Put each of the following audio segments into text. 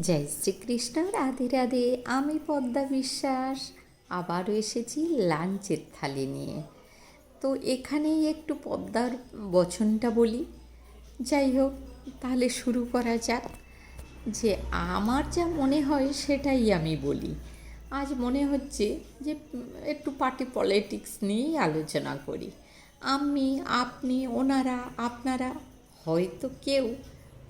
জয় শ্রীকৃষ্ণ, রাধে রাধে। আমি পদ্মা বিশ্বাস আবারও এসেছি লাঞ্চের থালি নিয়ে। তো এখানেই একটু পদ্মার বচনটা বলি। যাই হোক, তাহলে শুরু করা যাক। যে আমার যা মনে হয় সেটাই আমি বলি। আজ মনে হচ্ছে যে একটু পার্টি পলিটিক্স নিয়েই আলোচনা করি। আমি, আপনি, ওনারা, আপনারা, হয়তো কেউ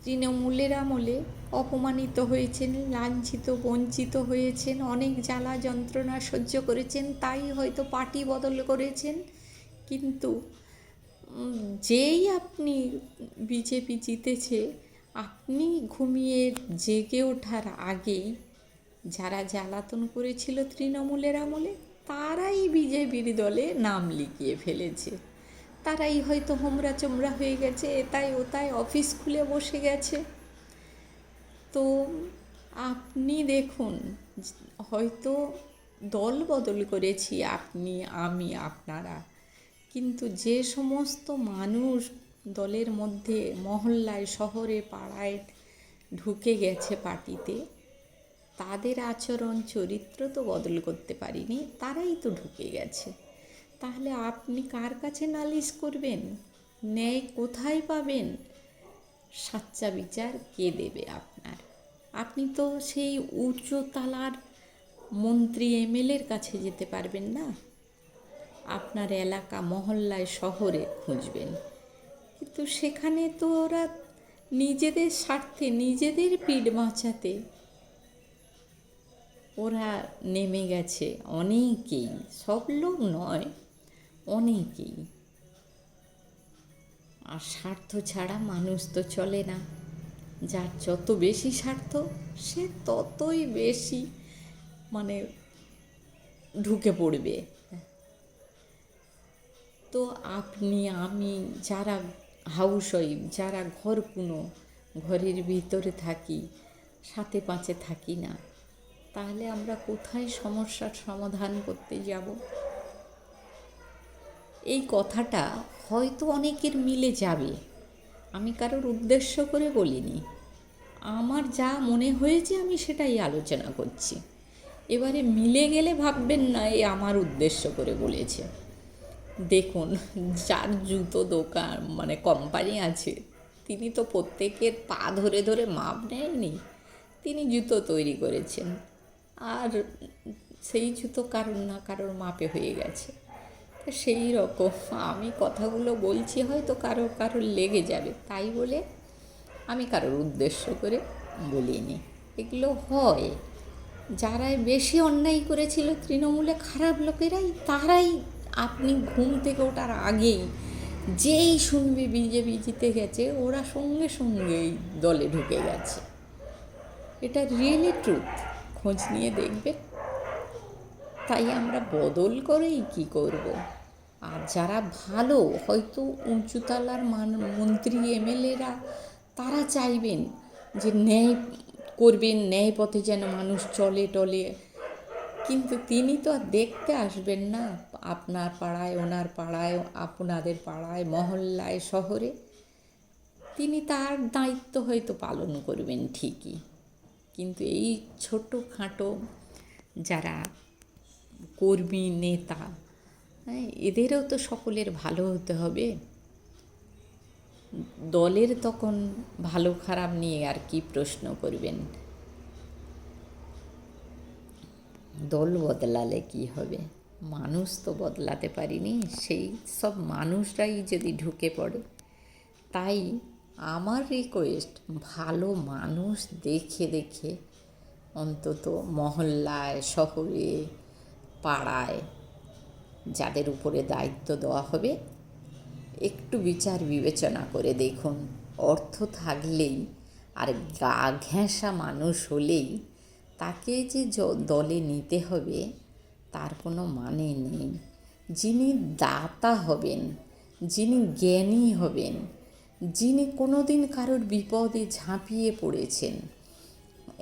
তৃণমূলের আমলে অপমানিত হয়েছেন, লাঞ্ছিত, বঞ্চিত হয়েছেন, অনেক জ্বালা যন্ত্রণা সহ্য করেছেন, তাই হয়তো পার্টি বদল করেছেন। কিন্তু যেই আপনি বিজেপি জিতেছে, আপনি ঘুমিয়ে জেগে ওঠার আগেই যারা জ্বালাতন করেছিল তৃণমূলের আমলে, তারাই বিজেপির দলে নাম লিখিয়ে ফেলেছে। তারাই হয়তো হোমরা চোমরা হয়ে গেছে, এতায় ওতায় অফিস খুলে বসে গেছে। তো আপনি দেখুন, হয়তো দল বদল করেছি আপনি, আমি, আপনারা, কিন্তু যে সমস্ত মানুষ দলের মধ্যে মহল্লায়, শহরে, পাড়ায় ঢুকে গেছে পার্টিতে, তাদের আচরণ চরিত্র তো বদল করতে পারিনি, তারাই তো ঢুকে গেছে। তাহলে আপনি কার কাছে নালিশ করবেন? ন্যায় কোথায় পাবেন? সাচ্চা বিচার কে দেবে আপনার? আপনি তো সেই উঁচু তালার মন্ত্রী এমএলএর কাছে যেতে পারবেন না। আপনার এলাকা, মহল্লায়, শহরে খুঁজবেন, কিন্তু সেখানে তো ওরা নিজেদের স্বার্থে, নিজেদের পিঠ বাঁচাতে ওরা নেমে গেছে। অনেকেই, সব লোক নয়, অনেকেই। আর স্বার্থ ছাড়া মানুষ তো চলে না। যার যত বেশি স্বার্থ, সে ততই বেশি ঢুকে পড়বে। তো আপনি, আমি, যারা হাউস ওয়াইফ, যারা ঘরের ভিতরে থাকি, সাথে পাঁচে থাকি না, তাহলে আমরা কোথায় সমস্যার সমাধান করতে যাব? এই কথাটা হয়তো অনেকের মিলে যাবে, আমি কারোর উদ্দেশ্য করে বলিনি। আমার যা মনে হয়েছে আমি সেটাই আলোচনা করছি। এবারে মিলে গেলে ভাববেন না এই আমার উদ্দেশ্য করে বলেছে। দেখুন, যার জুতো দোকান কোম্পানি আছে, তিনি তো প্রত্যেকের পা ধরে ধরে মাপ নেয়নি, তিনি জুতো তৈরি করেছেন। আর সেই জুতো কারোর না কারোর মাপে হয়ে গেছে। সেই রকম আমি কথাগুলো বলছি, হয়তো কারোর লেগে যাবে, তাই বলে আমি কারোর উদ্দেশ্য করে বলিনি। এগুলো হয়, যারা বেশি অন্যায় করেছিল তৃণমূলে, খারাপ লোকেরাই, তারাই আপনি ঘুম থেকে ওঠার আগেই যেই শুনবে বিজেপি জিতে গেছে, ওরা সঙ্গে সঙ্গেই দলে ঢুকে গেছে। এটা রিয়েলি ট্রুথ, খোঁজ নিয়ে দেখবে। তাই আমরা বদল করেই কি করব? আর যারা ভালো, হয়তো উঁচুতলার মন্ত্রী এমএলএরা, তারা চাইবেন যে ন্যায় করবেন, ন্যায় পথে যেন মানুষ চলে টলে, কিন্তু তিনি তো আর দেখতে আসবেন না আপনার পাড়ায়, ওনার পাড়ায়, আপনাদের পাড়ায়, মহল্লায়, শহরে। তিনি তার দায়িত্ব হয়তো পালন করবেন ঠিকই, কিন্তু এই ছোটোখাটো যারা কর্মী, নেতা, এদেরও তো সকলের ভালো হতে হবে। দলের তখন ভালো খারাপ নিয়ে আর কি প্রশ্ন করবেন? দল বদলালে কি হবে? মানুষ তো বদলাতে পারিনি, সেই সব মানুষরাই যদি ঢুকে পড়ে। তাই আমার রিকোয়েস্ট, ভালো মানুষ দেখে দেখে অন্তত মহল্লায়, শহরে, পাড়ায় যাদের উপরে দায়িত্ব দেওয়া হবে, একটু বিচার বিবেচনা করে দেখুন। অর্থ থাকলেই আর গা ঘেঁষা মানুষ হলেই তাকে যে দলে নিতে হবে তার কোনো মানে নেই। যিনি দাতা হবেন, যিনি জ্ঞানী হবেন, যিনি কোনো দিন কারোর বিপদে ঝাঁপিয়ে পড়েছেন,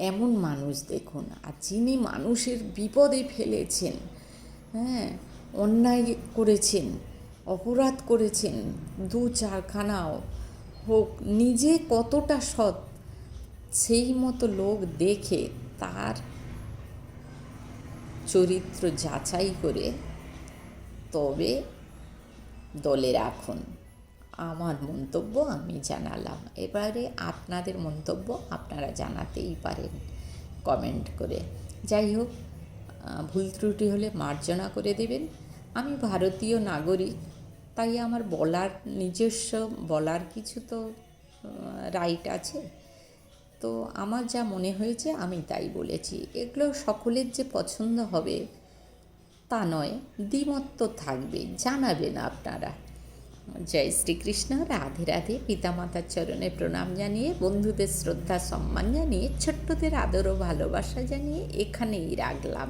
এমন মানুষ দেখুন। আর যিনি মানুষের বিপদে ফেলেছেন, অন্যায় করেছেন, অপরাধ করেছেন, দু চারখানাও হোক, নিজে কতটা সৎ সেই মতো লোক দেখে তার চরিত্র যাচাই করে তবে দলে রাখুন। আমার মন্তব্য আমি জানালাম, এবারে আপনাদের মন্তব্য আপনারা জানাতেই পারেন কমেন্ট করে। যাই হোক, ভুল ত্রুটি হলে মার্জনা করে দেবেন। আমি ভারতীয় নাগরিক, তাই আমার নিজস্ব বলার কিছু তো রাইট আছে। তো আমার যা মনে হয়েছে আমি তাই বলেছি। এগুলো সকলের যে পছন্দ হবে তা নয়, দ্বিমত তো থাকবে, জানাবেন আপনারা। জয় শ্রীকৃষ্ণ, রাধে রাধে। পিতামাতার চরণে প্রণাম জানিয়ে, বন্ধুদের শ্রদ্ধা সম্মান জানিয়ে, ছোট্টদের আদর ও ভালোবাসা জানিয়ে এখানেই রাখলাম।